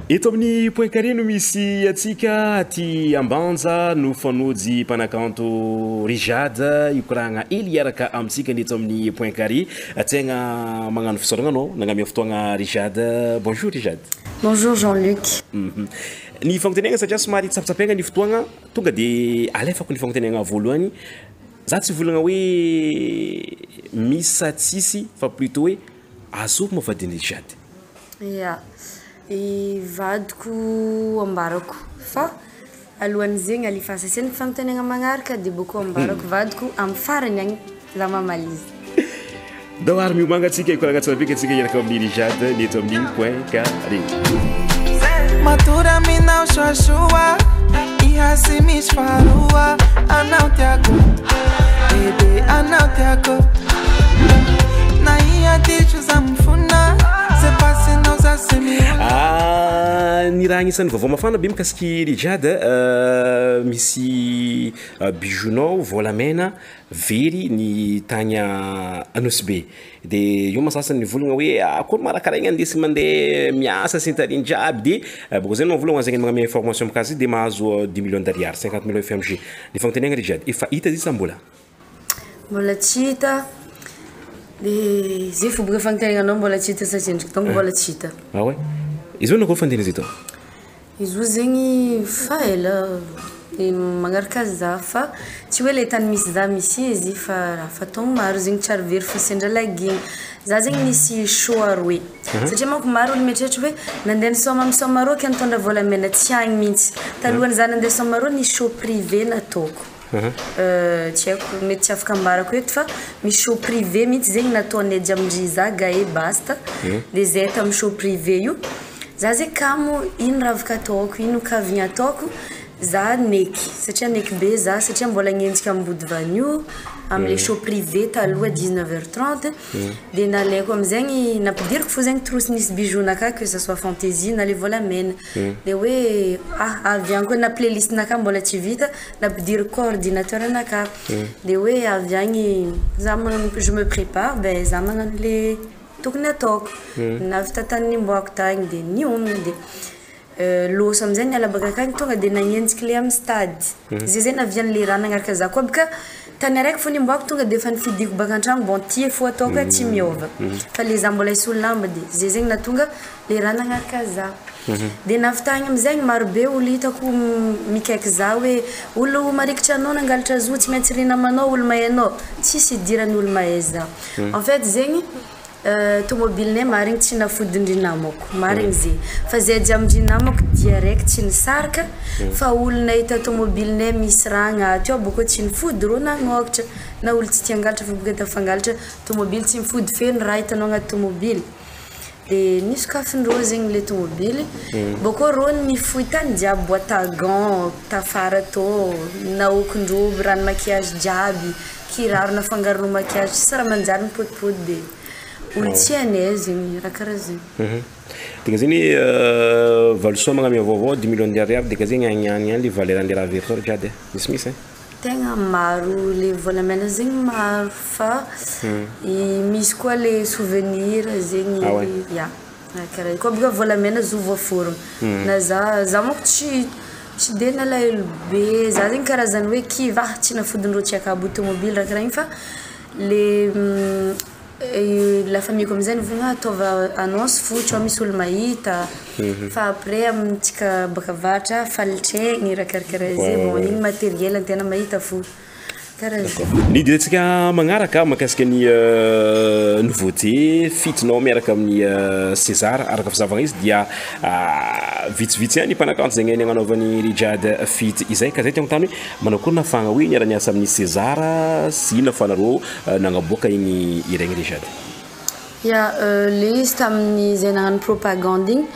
Eto amin'ny point carré no misy atsika aty Ambanja no fanojy mpanakanto Rijad ikoragna iaraka amintsika neto amin'ny point carré tegna magnano fisoragna anao nagnamia fotoagna Rijad. Bonjour Rijad. Bonjour Jean-Luc. Ny fagnontaniagna satria somary tsapitsapegna ny fotoagna tonga de alefako ny fagnontaniagna voalohany za tsy volagna hoe misy sa tsisy fa plutôt hoe azoko mavadiny Rijad. Ya. I vadiko ambarako fa alohan'ny zegny alifa sasany fagnontaniagna magnaraka de boko ambarako vadiko amin'ny farany agny za mamalizy. Dawar miomagna atsika ikoragna tsara bika atsika iaraka amin'ny Rijad neto amin'ny point carré. Matura mina ushashua ihasi mishfarua anautiako bebe anautiako na iya dicho za mfuna se passe nos asemi ni raha agnisan'ny vaovao mafana be mikasiky Rijad misy bijounao volamena very ny tagny Anosbe de io masasany volagna hoe akory marakaragna andesy mandeha miasa sentariny jiaby de boko zany volagna zegny magname information mikasy de mahazo 10 millions d'ariary 50 millions FMG ny fagnontaniagna Rijad efa hita izy sa mbola tsy hita de zay foboka fagnontaniagnanao mbola tsy hita satria ndriky tonga mbola tsy hita. Ah ouais izy io nakôry fandina izy ito izy io zegny fa ela magnaraka za fa tsy hoe le tany misy za misy izy fa raha fatogno maro zegny tsara very fa sendra lagigny za zegny nisy show aroe satria manko maro olo mieritreritra hoe nandeha nisôma arô ka nitondra volamena tsy agny mihitsy talohany za nandeha sôma arô nisy show privé nataoko tsy haiko mety tsy afaka ambarako eto fa misy show privé mihitsy zegny nataonay Jamdriza Gae basta de zay tamin'ny show privé io za zegny kamo ino raha afaka ataoko ino kavigna ataoko za neky satria neky be za satria mbola agnenjika ambody vanio amle show privé taloha 19h30 de nalaiko amizegny nampidiriko fo zegny trousse nisy bijounaka que ça soit fantaisie na le volamena de hoe avy agny koa na playlist naka mbola tsy vita nampidiriko coordinateur naka de hoe avy agny za je me prépare ben za magnano le tokony ataoko navy tatany nimboako tagny de niomagna de loso amizay niala baka akagny tonga de nagnenjiky le amin'ny stade zay zay navian'le raha nagnaraka za koa baka tany araiky fo nimboako tonga de efa nifidiko baka an-tragno bon tie fo ataoko tsy miova fa le za mbola isolo lamba de zay zegny natonga le raha nagnaraka za de navitagny amizegny marobe olo hitako mikaiky za hoe olo marikitra anao nangalatra zo tsy maintsy rinamanao olo mahay anao tsisy idirany olo mahay za en fait zegny tomobilinay marigny tsy nafodindrinamako marigny zay fa zay jiambindrinamako dia raiky tsy nisaraka fa olo nahita tomobilinay misy raha agnaty ao boko tsy nifody rô nagnokatra na olo tsy tiangalatra fa boka tafangalatra tomobily tsy mifody feno raha hitanao agnaty tomobily de nisokafindrô zegny le tomobily boko rô mifoy tany jiaby boîte à gants tafara tô naokindrô rano maquillage jiaby kiraro nafangaronao maquillage tsy raha manjary mipodipody de olo tsy anay zegny raha karaha zegny tegna zegny valosoa magnamia vaovao 10 millions d'ariary de ka zegny agny le valeran'le raha very tao Rijad misy tegna maro le volamena zegny maro fa misy koa le souvenir zegny ya karaha koa boka volamena zo voaforogno na za moko tsy de nalahelo be za zegny karazany hoe kiva tsy nafodindrô tsy akabo tomobily raha karaha igny fa le la famille comme ça nous venons atova annonce foutu misy olo mahita fa après amitsika baka vatra falitregny raha karakaraha zay bon igny matériel antena mahita fo karaha ny direntsika magnaraka makasika ny nouveauté fitinao miaraka amin'ny César araka fizavagna izy dia vitsivitsy any mpanakanto zegny ny agnanaovan'ny Rijad fit izay ka zay tiagno tany hoe manao koa nafagna hoe niara-niasa amin'ny César sy nafanarô nagnaboaka igny iregny Rijad ya le izy tamin'ny zay nagnano propagande igny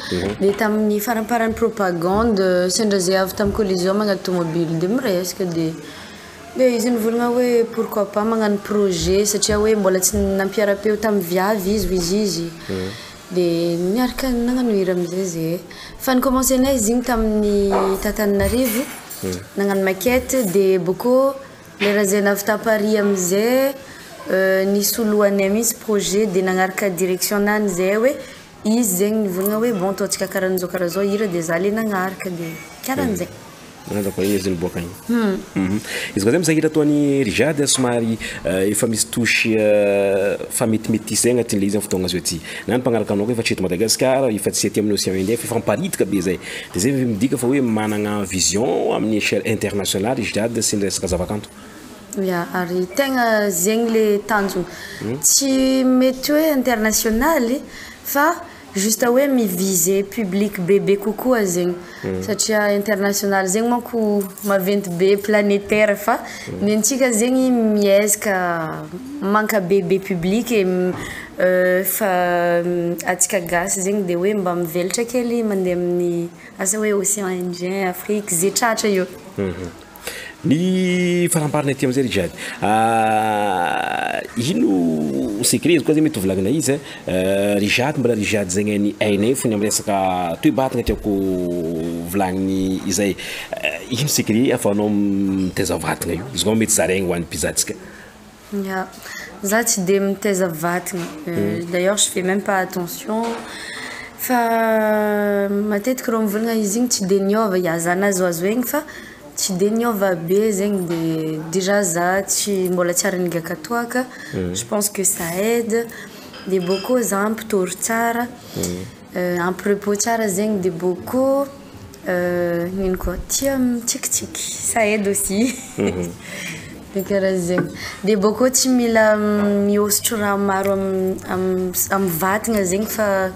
de tamin'ny faramparany propagande sendra zay avy tamin'ny collision magnaty tomobile de miresaka de izy nivolagna hoe pourquoi pas magnano projet satria hoe mbola tsy nampiara-peo tamin'ny viavy izy de niaraka nagnano hira amizay zay fa nikomense nay izy igny tamin'ny Tatananarivo nagnano maquette de boko le raha zay navy ta Paris amizay nisy oloanay misy projet de nagnaraka direction nany zay hoe izy zegny nivolagna hoe bon ataontsika karahan'izao karaha zao hira dia za le nagnaraka dia karahan'izay. Ko izy niboaka igny. Izy koa zay mizahira ataony Rijady somary efa misy touche fametimetisa zay agnatin'le izy amin'ny fotoagna azo aty. Na ny mpagnaraka anao koa efa tsy eto Madagasikara, efa tsy aty amin'ny Océan Indien, efa miparitaka be zay. Dia zay midika fa hoe managna vision amin'ny échelle internationale Rijady sy ny resaka zavakanto. Ya, ary tegna zegny le tanjony. Tsy mety hoe internationaly fa juste hoe miviser public bebe kokoa zegny satria international zegny manko maventy be planétaire fa nentsika zegny miezaka manka bebe public fa atsika gasy zegny dia hoe mba mivelatra kely mandeha amin'ny asa hoe Océan Indien, Afrique zay tratra io. Ny faramparana aty amin'izay Rijady ino secret izy koa zay mety volagnina izy Rijady mbola Rijady zegny ny ainay fony amin'ny resaka toe-batagna tiako volagniny izay ino secret ahafahanao mitaiza vatagna io izy koa mety zaraigny ho an'ny mpizahantsika. Ya, za tsy dia mitaiza vatagna d'ailleurs je fais même pas attention fa matetika raha mivolagna izy igny tsy dia niova ya za nazoazo egny fa tsy dia niova be zegny dia déjà za tsy mbola tsy aranigaka toaka. Je pense que ça aide dia boko za ampitory tsara ampirepos tsara zegny dia boko nino koa tia mitsikitsiky ça aide aussi. Dia karaha zegny dia boko tsy mila mihosotro raha maro amin'ny vatagna zegny fa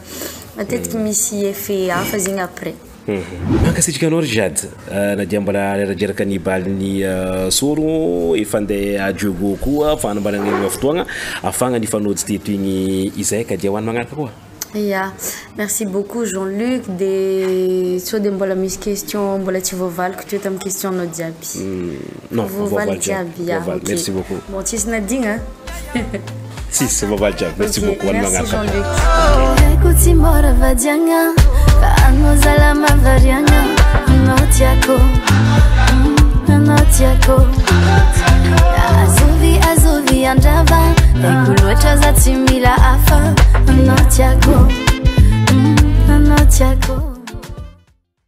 matetika misy effet hafa zegny après. Mankasitrika anao Rijady na dia mbola reradraraka ny balin'ny soro efa andeha adiogo koa fa hanambalana ny fotoagna afagna ny fanojy teto igny izay ka dia ho any magnaraka koa. Ya, merci beaucoup Jean-Luc de sao dia mbola misy question mbola tsy voavaliko teto amin'ny question nao jiaby. Non, voavaly jiaby ya. Merci beaucoup. Bon, tsisy nadigna. Tsisy voavaly jiaby. Merci beaucoup any Merci magnaraka. Jean-Luc. Kuti mora vadianga Ano zalama varianga Anotiako Anotiako Azuvi andrava Ekulwetra za timila afa Anotiako Anotiako